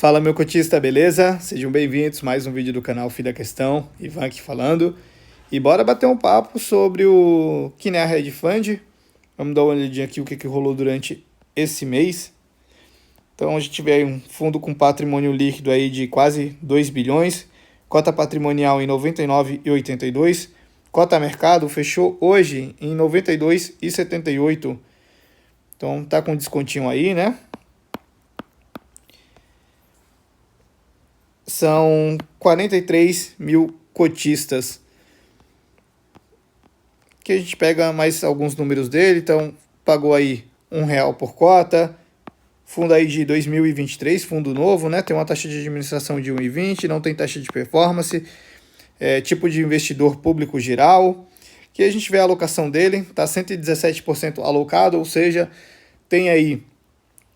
Fala, meu cotista, beleza? Sejam bem-vindos a mais um vídeo do canal Fim da Questão, Ivan aqui falando. E bora bater um papo sobre o Kinea Hedge Fund. Vamos dar uma olhadinha aqui o que rolou durante esse mês. Então a gente vê aí um fundo com patrimônio líquido aí de quase 2 bilhões, cota patrimonial em 99,82, cota mercado fechou hoje em 92,78. Então tá com descontinho aí, né? São 43 mil cotistas. Que a gente pega mais alguns números dele. Então, pagou aí R$1 por cota. Fundo aí de 2023, fundo novo, né? Tem uma taxa de administração de 1,20, não tem taxa de performance. Tipo de investidor público geral. Que a gente vê a alocação dele, tá 117% alocado, ou seja, tem aí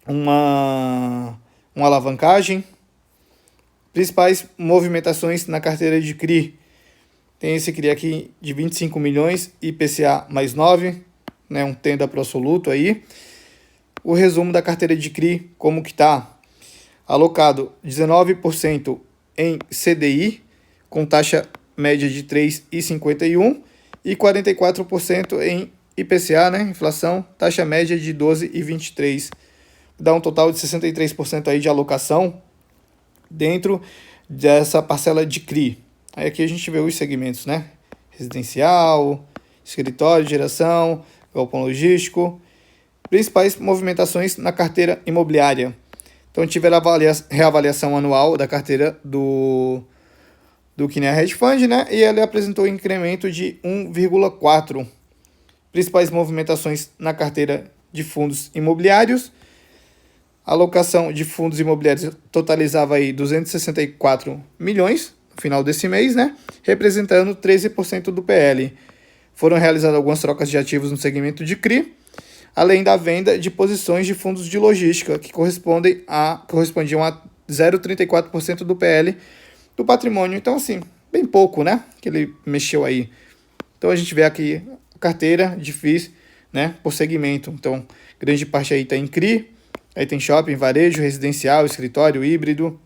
uma alavancagem. Principais movimentações na carteira de CRI. Tem esse CRI aqui de 25 milhões, IPCA mais 9, né, um tenda pro absoluto aí. O resumo da carteira de CRI, como que tá? Alocado 19% em CDI, com taxa média de 3,51 e 44% em IPCA, né, inflação, taxa média de 12,23. Dá um total de 63% aí de alocação dentro dessa parcela de CRI. Aí aqui a gente vê os segmentos, né? Residencial, escritório, geração, galpão logístico. Principais movimentações na carteira imobiliária. Então tiveram a reavaliação anual da carteira do Kinea Hedge Fund, né? E ele apresentou um incremento de 1,4. Principais movimentações na carteira de fundos imobiliários. A alocação de fundos imobiliários totalizava aí 264 milhões no final desse mês, né? Representando 13% do PL. Foram realizadas algumas trocas de ativos no segmento de CRI, além da venda de posições de fundos de logística, que correspondiam a 0,34% do PL do patrimônio. Então, assim, bem pouco, né? Que ele mexeu aí. Então, a gente vê aqui a carteira de FIIs, né? Por segmento. Então, grande parte aí está em CRI. Aí tem shopping, varejo, residencial, escritório, híbrido.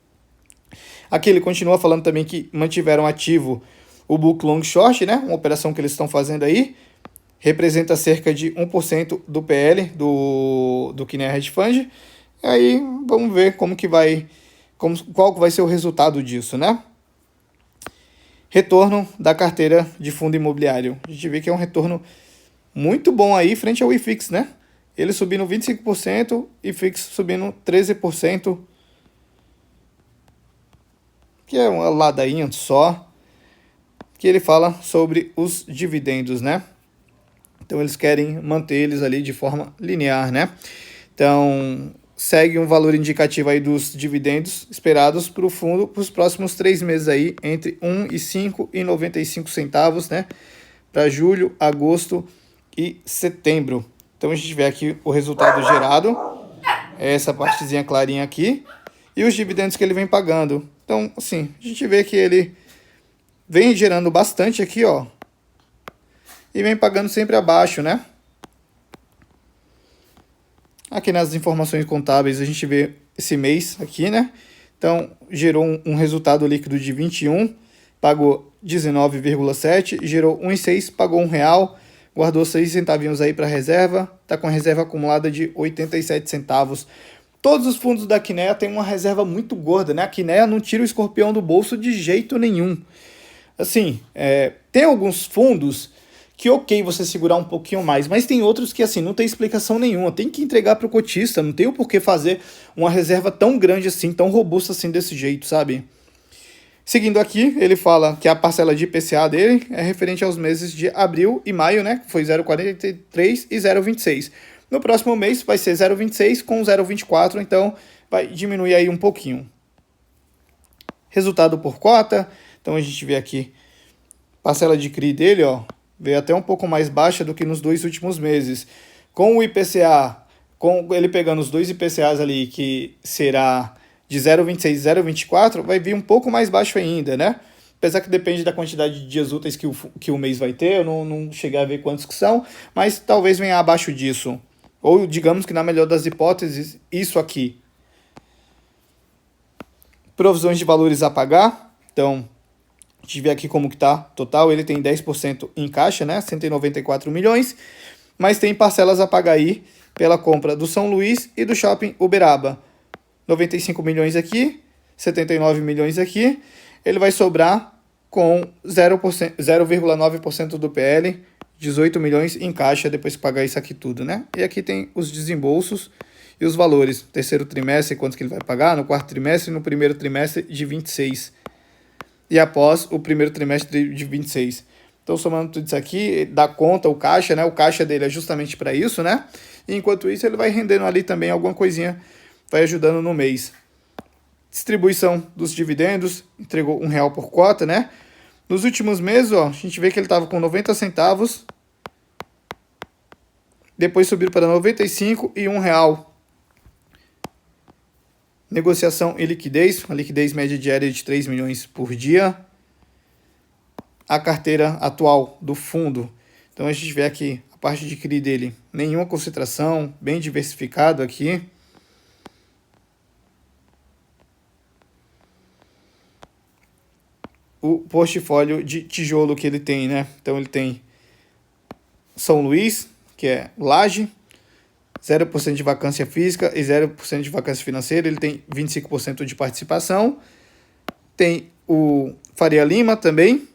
Aqui ele continua falando também que mantiveram ativo o Book Long Short, né? Uma operação que eles estão fazendo aí. Representa cerca de 1% do PL do Kinea Hedge Fund. E aí vamos ver qual que vai ser o resultado disso, né? Retorno da carteira de fundo imobiliário. A gente vê que é um retorno muito bom aí frente ao IFIX, né? Ele subindo 25% e FIX subindo 13%. Que é uma ladainha só. Que ele fala sobre os dividendos, né? Então eles querem manter eles ali de forma linear, né? Então segue um valor indicativo aí dos dividendos esperados para o fundo para os próximos 3 meses aí, entre 1,05 e 95 centavos, né? Para julho, agosto e setembro. Então a gente vê aqui o resultado gerado, essa partezinha clarinha aqui, e os dividendos que ele vem pagando. Então, assim, a gente vê que ele vem gerando bastante aqui, ó, e vem pagando sempre abaixo, né? Aqui nas informações contábeis a gente vê esse mês aqui, né? Então, gerou um resultado líquido de 21, pagou 19,7, gerou 1,6, pagou R$1, guardou 6 centavinhos aí para reserva, tá com a reserva acumulada de 87 centavos. Todos os fundos da Kinea têm uma reserva muito gorda, né? A Kinea não tira o escorpião do bolso de jeito nenhum. Assim, tem alguns fundos que ok você segurar um pouquinho mais, mas tem outros que assim não tem explicação nenhuma, tem que entregar para o cotista, não tem o porquê fazer uma reserva tão grande assim, tão robusta assim desse jeito, sabe? Seguindo aqui, ele fala que a parcela de IPCA dele é referente aos meses de abril e maio, né? Foi 0,43 e 0,26. No próximo mês vai ser 0,26 com 0,24, então vai diminuir aí um pouquinho. Resultado por cota, então a gente vê aqui, parcela de CRI dele, ó, veio até um pouco mais baixa do que nos 2 últimos meses. Com o IPCA, com ele pegando os 2 IPCAs ali, que será de 0,26 e 0,24, vai vir um pouco mais baixo ainda, né? Apesar que depende da quantidade de dias úteis que o mês vai ter, eu não cheguei a ver quantos que são, mas talvez venha abaixo disso. Ou digamos que na melhor das hipóteses, isso aqui. Provisões de valores a pagar, então, a gente vê aqui como que tá total, ele tem 10% em caixa, né, 194 milhões, mas tem parcelas a pagar aí pela compra do São Luís e do Shopping Uberaba. 95 milhões aqui, 79 milhões aqui, ele vai sobrar com 0,9% do PL, 18 milhões em caixa depois que pagar isso aqui tudo, né? E aqui tem os desembolsos e os valores. Terceiro trimestre, quanto que ele vai pagar, no quarto trimestre e no primeiro trimestre de 26. E após o primeiro trimestre de 26. Então, somando tudo isso aqui, dá conta o caixa, né? O caixa dele é justamente para isso, né? E enquanto isso, ele vai rendendo ali também alguma coisinha, vai ajudando no mês. Distribuição dos dividendos, entregou R$1 por cota, né? Nos últimos meses, ó, a gente vê que ele estava com 90 centavos. Depois subiu para 95 e R$1. Negociação e liquidez, a liquidez média diária de 3 milhões por dia. A carteira atual do fundo. Então a gente vê aqui a parte de CRI dele, nenhuma concentração, bem diversificado aqui. O portfólio de tijolo que ele tem, né? Então ele tem São Luís, que é laje, 0% de vacância física e 0% de vacância financeira, ele tem 25% de participação. Tem o Faria Lima também,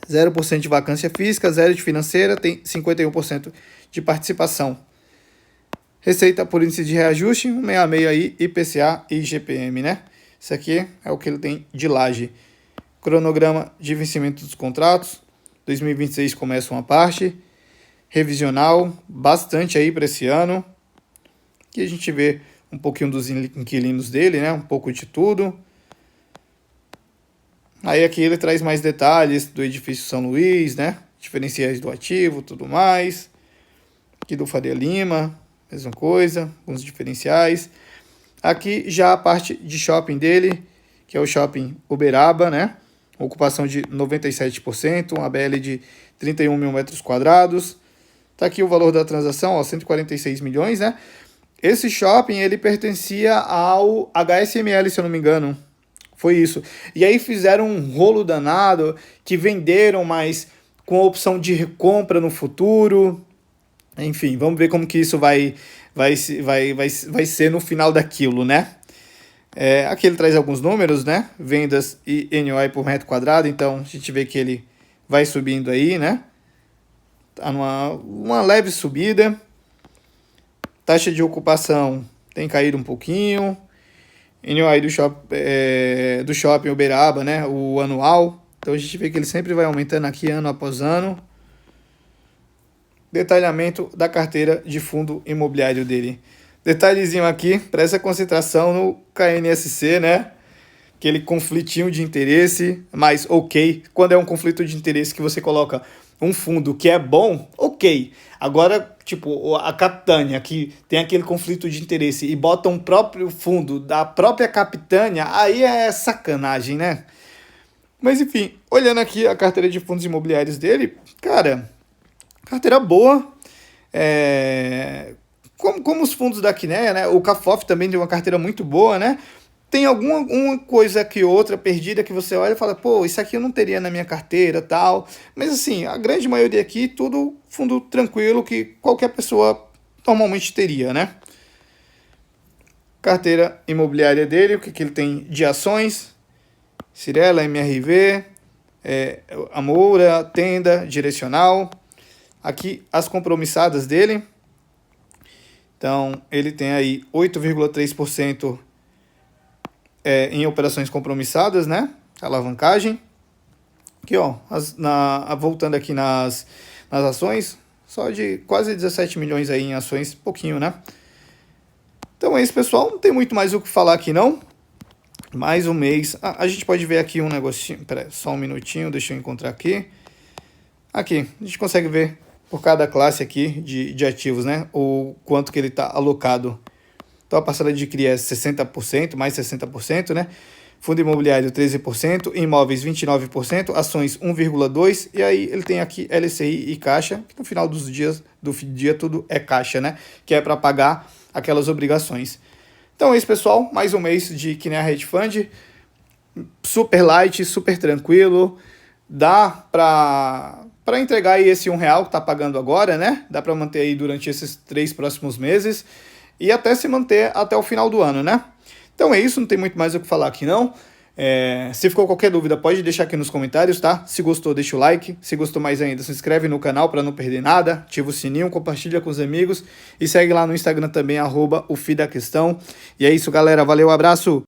0% de vacância física, 0% de financeira, tem 51% de participação. Receita por índice de reajuste, 166 aí, IPCA e IGPM, né? Isso aqui é o que ele tem de laje. Cronograma de vencimento dos contratos, 2026 começa uma parte, revisional, bastante aí para esse ano. Aqui a gente vê um pouquinho dos inquilinos dele, né? Um pouco de tudo. Aí aqui ele traz mais detalhes do edifício São Luís, né? Diferenciais do ativo, tudo mais. Aqui do Faria Lima, mesma coisa, alguns diferenciais. Aqui já a parte de shopping dele, que é o Shopping Uberaba, né? Ocupação de 97%, uma BL de 31 mil metros quadrados. Tá aqui o valor da transação, ó, 146 milhões, né? Esse shopping, ele pertencia ao HSML, se eu não me engano. Foi isso. E aí fizeram um rolo danado, que venderam, mas com a opção de recompra no futuro. Enfim, vamos ver como que isso vai ser no final daquilo, né? Aqui ele traz alguns números, né? Vendas e NOI por metro quadrado. Então, a gente vê que ele vai subindo aí, né? Tá numa leve subida. Taxa de ocupação tem caído um pouquinho. NOI do shopping Uberaba, né? O anual. Então, a gente vê que ele sempre vai aumentando aqui ano após ano. Detalhamento da carteira de fundo imobiliário dele. Detalhezinho aqui, para essa concentração no KNSC, né? Aquele conflitinho de interesse, mas ok. Quando é um conflito de interesse que você coloca um fundo que é bom, ok. Agora, tipo, a Capitânia, que tem aquele conflito de interesse e bota um próprio fundo da própria Capitânia, aí é sacanagem, né? Mas enfim, olhando aqui a carteira de fundos imobiliários dele, cara, carteira boa. Como os fundos da Quineia, né? O Cafof também tem uma carteira muito boa, né? Tem alguma coisa que outra perdida que você olha e fala, pô, isso aqui eu não teria na minha carteira, tal. Mas assim, a grande maioria aqui, tudo fundo tranquilo que qualquer pessoa normalmente teria, né? Carteira imobiliária dele, o que ele tem de ações? Cirela, MRV, Amoura, Tenda, Direcional. Aqui as compromissadas dele. Então, ele tem aí 8,3% em operações compromissadas, né? Alavancagem. Aqui, ó, voltando aqui nas ações, só de quase 17 milhões aí em ações, pouquinho, né? Então é isso, pessoal. Não tem muito mais o que falar aqui, não. Mais um mês. A gente pode ver aqui um negocinho. Pera aí, só um minutinho, deixa eu encontrar aqui. Aqui, a gente consegue ver por cada classe aqui de ativos, né? O quanto que ele está alocado. Então, a parcela de CRI é 60%, mais 60%, né? Fundo imobiliário, 13%, imóveis, 29%, ações, 1,2%, e aí ele tem aqui LCI e caixa, que no final do dia tudo é caixa, né? Que é para pagar aquelas obrigações. Então é isso, pessoal. Mais um mês de Que Nem a Hedge Fund. Super light, super tranquilo. Dá para entregar aí esse R$1 que tá pagando agora, né? Dá para manter aí durante esses 3 próximos meses. E até se manter até o final do ano, né? Então é isso, não tem muito mais o que falar aqui não. Se ficou qualquer dúvida, pode deixar aqui nos comentários, tá? Se gostou, deixa o like. Se gostou mais ainda, se inscreve no canal para não perder nada. Ativa o sininho, compartilha com os amigos. E segue lá no Instagram também, @ofidaqestão. E é isso, galera. Valeu, abraço!